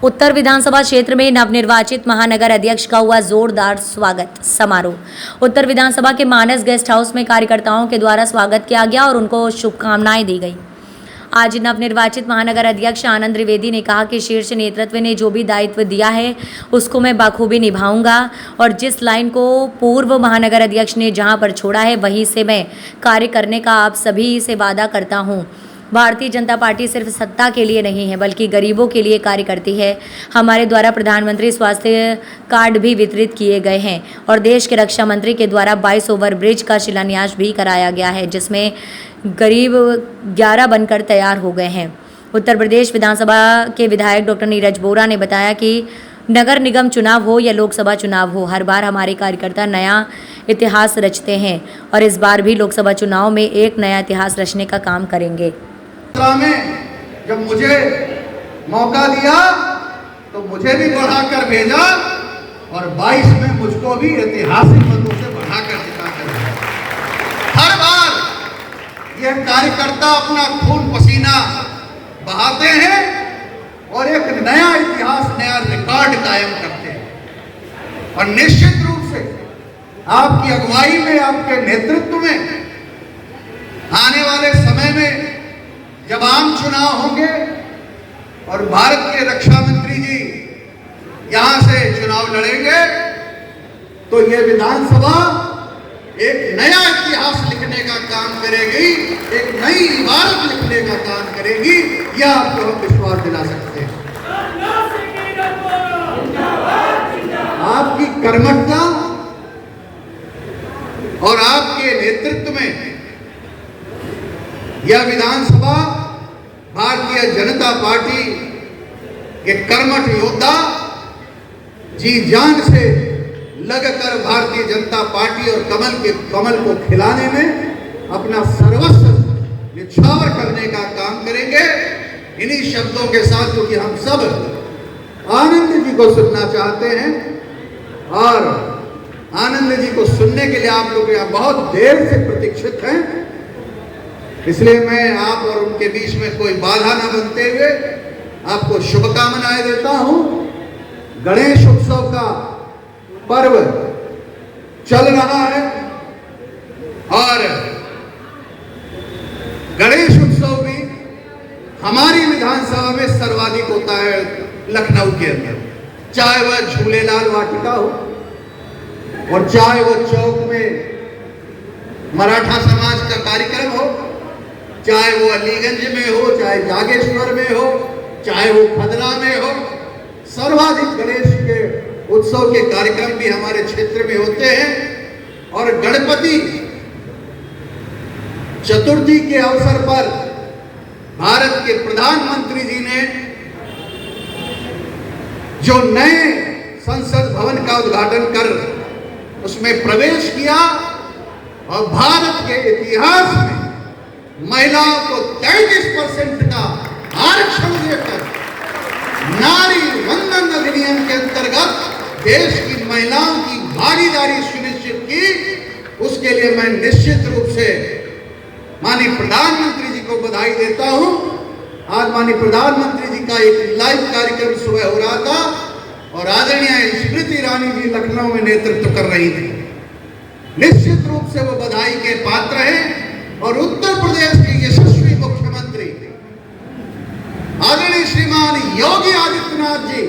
उत्तर विधानसभा क्षेत्र में नवनिर्वाचित महानगर अध्यक्ष का हुआ जोरदार स्वागत समारोह। उत्तर विधानसभा के मानस गेस्ट हाउस में कार्यकर्ताओं के द्वारा स्वागत किया गया और उनको शुभकामनाएं दी गई। आज नवनिर्वाचित महानगर अध्यक्ष आनंद द्विवेदी ने कहा कि शीर्ष नेतृत्व ने जो भी दायित्व दिया है उसको मैं बखूबी निभाऊंगा और जिस लाइन को पूर्व महानगर अध्यक्ष ने जहां पर छोड़ा है वहीं से मैं कार्य करने का आप सभी से वादा करता हूं। भारतीय जनता पार्टी सिर्फ सत्ता के लिए नहीं है बल्कि गरीबों के लिए कार्य करती है। हमारे द्वारा प्रधानमंत्री स्वास्थ्य कार्ड भी वितरित किए गए हैं और देश के रक्षा मंत्री के द्वारा 22 ओवर ब्रिज का शिलान्यास भी कराया गया है जिसमें गरीब 11 बनकर तैयार हो गए हैं। उत्तर प्रदेश विधानसभा के विधायक डॉक्टर नीरज बोरा ने बताया कि नगर निगम चुनाव हो या लोकसभा चुनाव हो, हर बार हमारे कार्यकर्ता नया इतिहास रचते हैं और इस बार भी लोकसभा चुनाव में एक नया इतिहास रचने का काम करेंगे। में जब मुझे मौका दिया तो मुझे भी बढ़ाकर भेजा और 22 में मुझको भी ऐतिहासिक मतों से बढ़ाकर जिताकर हर बार यह कार्यकर्ता अपना खून पसीना बहाते हैं और एक नया इतिहास, नया रिकॉर्ड कायम करते हैं। और निश्चित रूप से आपकी अगुवाई में, आपके नेतृत्व में आने वाले समय में जब आम चुनाव होंगे और भारत के रक्षा मंत्री जी यहां से चुनाव लड़ेंगे तो ये विधानसभा एक नया इतिहास लिखने का काम करेगी, एक नई इबारत लिखने का काम करेगी। यह आपको हम विश्वास दिला सकते हैं। आपकी कर्मठता और आपके नेतृत्व में यह विधानसभा भारतीय जनता पार्टी के कर्मठ योद्धा जी जान से लगकर भारतीय जनता पार्टी और कमल को खिलाने में अपना सर्वस्व निछावर करने का काम करेंगे। इन्हीं शब्दों के साथ, क्योंकि हम सब आनंद जी को सुनना चाहते हैं और आनंद जी को सुनने के लिए आप लोग यहाँ बहुत देर से प्रतीक्षित हैं, इसलिए मैं आप और उनके बीच में कोई बाधा न बनते हुए आपको शुभकामनाएं देता हूं। गणेश उत्सव का पर्व चल रहा है और गणेश उत्सव भी हमारी विधानसभा में सर्वाधिक होता है लखनऊ के अंदर, चाहे वह झूलेलाल वाटिका हो और चाहे वह चौक में मराठा समाज का कार्यक्रम हो, चाहे वो अलीगंज में हो, चाहे जागेश्वर में हो, चाहे वो खदरा में हो। सर्वाधिक गणेश के उत्सव के कार्यक्रम भी हमारे क्षेत्र में होते हैं और गणपति चतुर्थी के अवसर पर भारत के प्रधानमंत्री जी ने जो नए संसद भवन का उद्घाटन कर उसमें प्रवेश किया और भारत के इतिहास में महिलाओं को 33% का आरक्षण देकर नारी वंदन अधिनियम के अंतर्गत देश की महिलाओं की भागीदारी सुनिश्चित की, उसके लिए मैं निश्चित रूप से माननीय प्रधानमंत्री जी को बधाई देता हूं। आज माननीय प्रधानमंत्री जी का एक लाइव कार्यक्रम सुबह हो रहा था और आदरणीय स्मृति ईरानी जी लखनऊ में नेतृत्व कर रही थी। निश्चित रूप से वो बधाई के पात्र हैं और उत्तर प्रदेश के यशस्वी मुख्यमंत्री आदरणीय श्रीमान योगी आदित्यनाथ जी,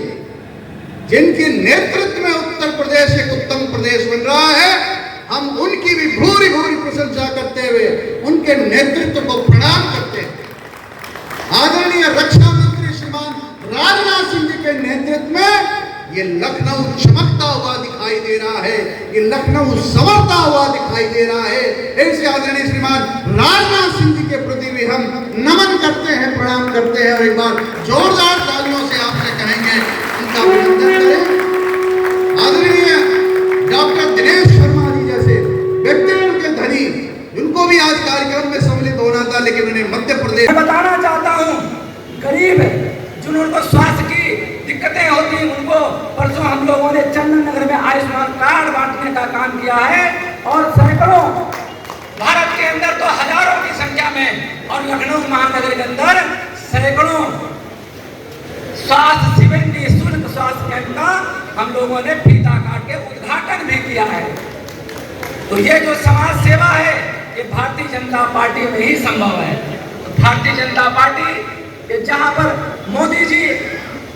जिनके नेतृत्व में उत्तर प्रदेश एक उत्तम प्रदेश बन रहा है, हम उनकी भी भूरी भूरी प्रशंसा करते हुए उनके नेतृत्व को प्रणाम करते हैं। आदरणीय रक्षा मंत्री श्रीमान राजनाथ सिंह जी के नेतृत्व में ये लखनऊ चमकता हुआ दिखाई दे रहा है, ये लखनऊ संवरता हुआ दिखाई दे रहा है। ऐसे आदरणीय श्रीमान राजनाथ सिंह जी के प्रति भी हम नमन करते हैं, प्रणाम करते हैं और एक बार जोरदार तालियों से आपसे कहेंगे उनका अभिनंदन करें। आदरणीय डॉक्टर दिनेश शर्मा जी जैसे व्यक्तित्व के धनी, जिनको भी आज कार्यक्रम में सम्मिलित होना था लेकिन उन्हें मध्य प्रदेश बताना चाहता हूँ, गरीब जिनको स्वास्थ्य की दिक्कतें होती हैं उनको परसों हम लोगों ने चंदन नगर में आयुष्मान कार्ड बांटने का काम किया है और सैकड़ों, भारत के अंदर तो हजारों की संख्या में और लखनऊ महानगर के अंदर सैकड़ों स्वास्थ्य शिविर की स्वास्थ्य कैंप का हम लोगों ने फीता काट के उद्घाटन भी किया है। तो ये जो समाज सेवा है ये भारतीय जनता पार्टी में ही संभव है। तो भारतीय जनता पार्टी ये जहां पर मोदी जी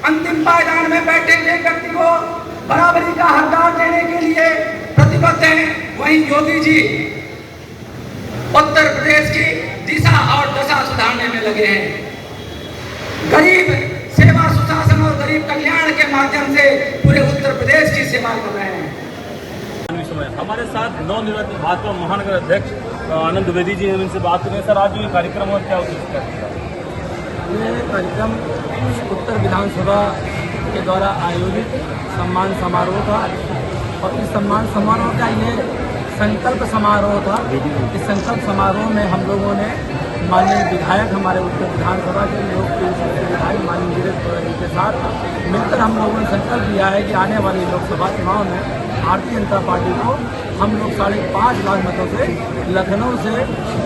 अंतिम पायदान में बैठे हुए व्यक्ति को बराबरी का हकदार देने के लिए प्रतिबद्ध हैं, वहीं योगी जी उत्तर प्रदेश की दिशा और दशा सुधारने में लगे हैं। गरीब सेवा सुशासन और गरीब कल्याण के माध्यम से पूरे उत्तर प्रदेश की सेवा कर रहे हैं। हमारे साथ नवनिर्वाचित भाजपा महानगर अध्यक्ष आनंद द्विवेदी जी हैं, इनसे बात करें। सर, आज ये कार्यक्रम और क्या उद्देश्य है? ये कार्यक्रम उत्तर विधानसभा के द्वारा आयोजित सम्मान समारोह था और इस सम्मान समारोह का ये संकल्प समारोह था। इस संकल्प समारोह में हम लोगों ने माननीय विधायक हमारे उत्तर विधानसभा के लोकप्रिय विधायक माननीय नीरज बोरा जी के साथ मिलकर हम लोगों ने संकल्प लिया है कि आने वाले लोकसभा चुनाव में भारतीय जनता पार्टी को हम लोग 5.5 लाख मतों से लखनऊ से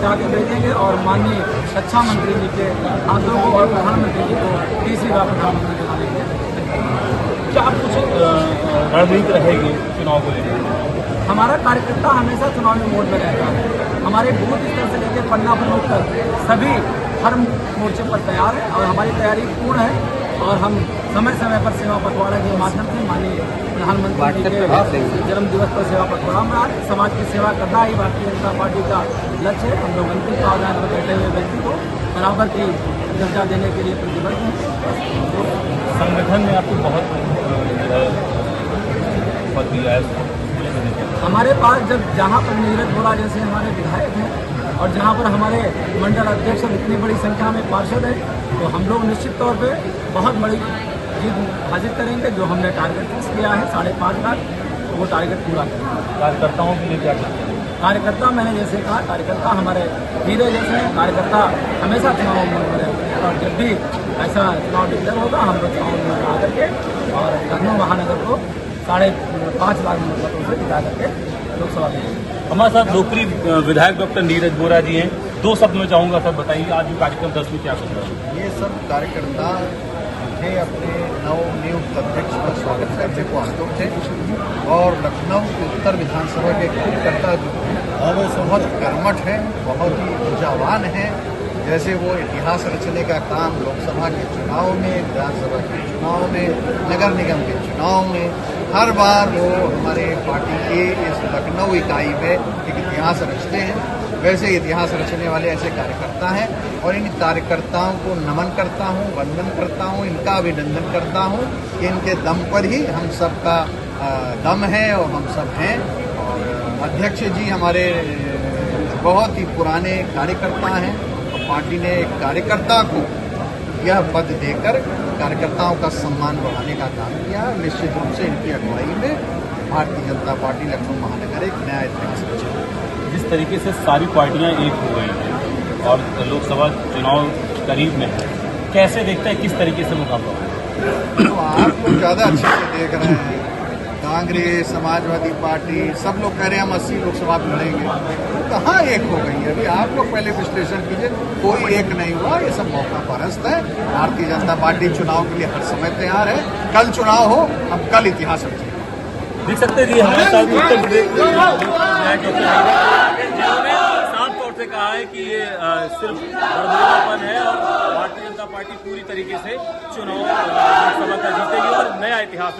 जाके भेजेंगे और माननीय रक्षा मंत्री जी के हाथों को और प्रधानमंत्री जी को तीसरी बार प्रधानमंत्री बनाने। क्या कुछ रणनीति रहेगी चुनाव को लेकर? हमारा कार्यकर्ता हमेशा चुनावी मोड में रहता है। हमारे बूथ स्तर से लेकर पन्ना प्रमुख तक सभी हर मोर्चे पर तैयार है और हमारी तैयारी पूर्ण है और हम समय समय पर सेवा पखवाड़ा के माध्यम से माननीय प्रधानमंत्री जी के जन्म दिवस पर सेवा पखवाड़ा में आज समाज की सेवा करना ही भारतीय जनता पार्टी का लक्ष्य है। हम लोग अंतिम प्रावधान पर बैठे हुए व्यक्ति को बराबर की दर्जा देने के लिए प्रतिबद्ध हैं। संगठन में आपको बहुत पद दिया है। हमारे पास जब जहाँ पर नीरज बोरा जैसे हमारे विधायक हैं और जहाँ पर हमारे मंडल अध्यक्ष और इतनी बड़ी संख्या में पार्षद हैं, तो हम लोग निश्चित तौर पे बहुत बड़ी जीत हासिल करेंगे। जो हमने टारगेट फिक्स किया है 5.5 लाख, वो टारगेट पूरा करेंगे। कार्यकर्ताओं के लिए क्या करते हैं? कार्यकर्ता मैंने जैसे कहा, कार्यकर्ता हमारे हीरे जैसे हैं। कार्यकर्ता हमेशा चुनाव में रहते हैं और जब भी ऐसा चुनाव डिक्लेयर होगा हम लोग चुनाव में आकर के और लखनऊ महानगर को 5.5 लाख मतों से जिता करके लोकसभा में। हमारे साथ लोकप्रिय विधायक डॉक्टर नीरज बोरा जी हैं। 2 शब्द में चाहूँगा सर, बताइए आज ये कार्यक्रम 10 में क्या कर रहा है? ये सब कार्यकर्ता मुझे अपने नवनियुक्त अध्यक्ष का स्वागत करने को आतुर थे और लखनऊ उत्तर विधानसभा के कार्यकर्ता जो बहुत कर्मठ हैं, बहुत ही ऊर्जावान हैं। जैसे वो इतिहास रचने का काम लोकसभा के चुनाव में, विधानसभा के चुनाव में, नगर निगम के चुनाव में हर बार वो हमारे पार्टी के इस लखनऊ इकाई में एक इतिहास रचते हैं। वैसे इतिहास रचने वाले ऐसे कार्यकर्ता हैं और इन कार्यकर्ताओं को नमन करता हूँ, वंदन करता हूँ, इनका अभिनंदन करता हूँ कि इनके दम पर ही हम सबका दम है और हम सब हैं। और अध्यक्ष जी हमारे बहुत ही पुराने कार्यकर्ता हैं और पार्टी ने एक कार्यकर्ता को यह पद देकर कार्यकर्ताओं का सम्मान बढ़ाने का काम किया। निश्चित रूप से इनकी अगुवाई में भारतीय जनता पार्टी लखनऊ महानगर एक नया इतिहास रचेगी। जिस तरीके से सारी पार्टियां एक हो गई हैं और लोकसभा चुनाव करीब में है, कैसे देखते हैं किस तरीके से मुकाबला होगा? तो आप लोग ज़्यादा अच्छे से देख रहे हैं। कांग्रेस, समाजवादी पार्टी सब लोग कह रहे हैं हम 80 लोकसभा में लड़ेंगे, तो कहाँ एक हो गई है? अभी आप लोग पहले विश्लेषण कीजिए, कोई एक नहीं हुआ। ये सब मौका परस्त है। भारतीय जनता पार्टी चुनाव के लिए हर समय तैयार है। कल चुनाव हो, हम कल इतिहास रचेंगे। देख सकते हैं हमारे साथ उत्तर प्रदेश साफ तौर से कहा है कि ये सिर्फ बड़बड़ापन है और भारतीय जनता पार्टी पूरी तरीके से चुनाव लोकसभा का जीतेगी और नया इतिहास